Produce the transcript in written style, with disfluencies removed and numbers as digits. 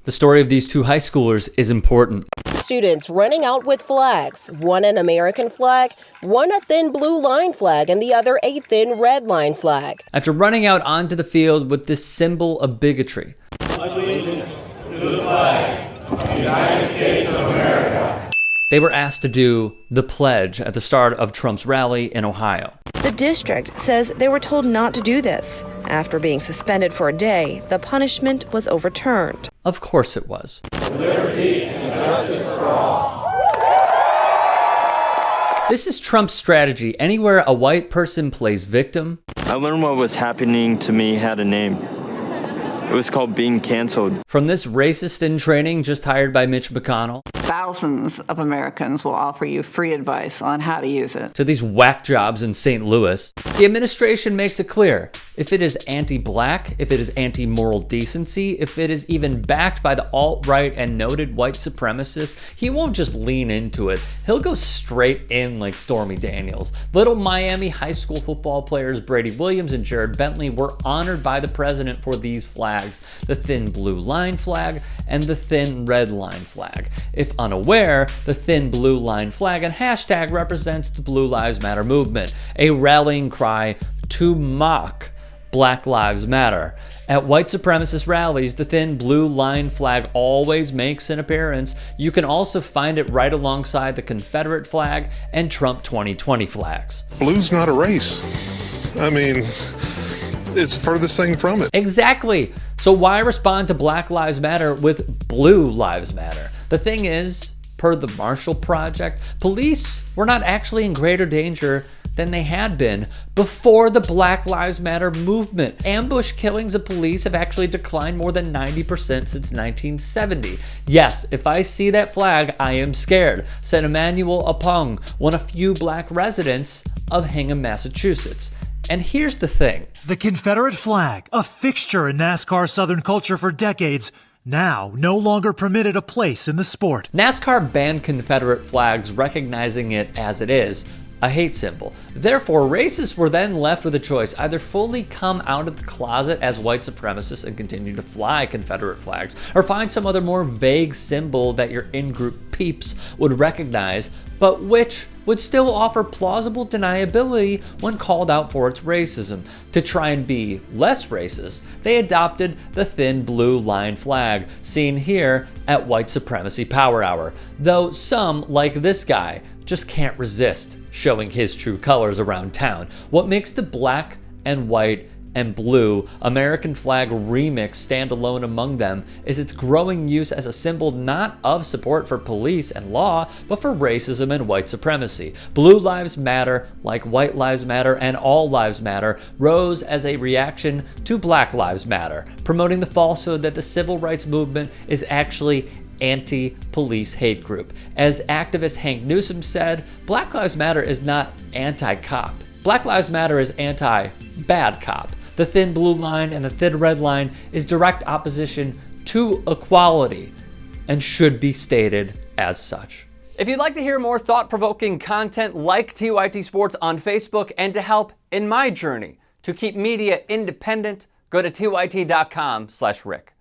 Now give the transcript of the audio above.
The story of these two high schoolers is important. Students running out with flags, one an American flag, one a thin blue line flag, and the other a thin red line flag. After running out onto the field with this symbol of bigotry. Allegiance to the flag of the United States of America. They were asked to do the pledge at the start of Trump's rally in Ohio. The district says they were told not to do this. After being suspended for a day, the punishment was overturned. Of course it was. Liberty and justice for all. This is Trump's strategy. Anywhere a white person plays victim, I learned what was happening to me had a name. It was called being canceled. from this racist in training just hired by Mitch McConnell, Thousands of Americans will offer you free advice on how to use it. to these whack jobs in St. Louis, the administration makes it clear. If it is anti-black, if it is anti-moral decency, if it is even backed by the alt-right and noted white supremacists, he won't just lean into it. He'll go straight in like Stormy Daniels. Little Miami high school football players Brady Williams and Jared Bentley were honored by the president for these flags, the thin blue line flag and the thin red line flag. If unaware, the thin blue line flag and hashtag represents the Blue Lives Matter movement, a rallying cry to mock Black Lives Matter. At white supremacist rallies, the thin blue line flag always makes an appearance. You can also find it right alongside the Confederate flag and Trump 2020 flags. Blue's not a race. I mean, it's the furthest thing from it. Exactly. So why respond to Black Lives Matter with Blue Lives Matter? The thing is, per the Marshall Project, police were not actually in greater danger than they had been before the Black Lives Matter movement. Ambush killings of police have actually declined more than 90% since 1970. Yes, if I see that flag, I am scared, said Emmanuel Apong, one of few black residents of Hingham, Massachusetts. And here's the thing. The Confederate flag, a fixture in NASCAR Southern culture for decades, now no longer permitted a place in the sport. NASCAR banned Confederate flags, recognizing it as it is, a hate symbol. Therefore, racists were then left with a choice: either fully come out of the closet as white supremacists and continue to fly Confederate flags, or find some other more vague symbol that your in-group peeps would recognize, but which would still offer plausible deniability when called out for its racism. To try and be less racist, they adopted the thin blue line flag, seen here at White Supremacy Power Hour, though some, like this guy, just can't resist showing his true colors around town. What makes the black and white and blue American flag remix stand alone among them is its growing use as a symbol not of support for police and law, but for racism and white supremacy. Blue Lives Matter, like White Lives Matter and All Lives Matter, rose as a reaction to Black Lives Matter, promoting the falsehood that the civil rights movement is actually anti-police hate group. As activist Hank Newsom said, Black Lives Matter is not anti-cop. Black Lives Matter is anti-bad cop. The thin blue line and the thin red line is direct opposition to equality and should be stated as such. If you'd like to hear more thought-provoking content like TYT Sports on Facebook and to help in my journey to keep media independent, go to tyt.com/Rick.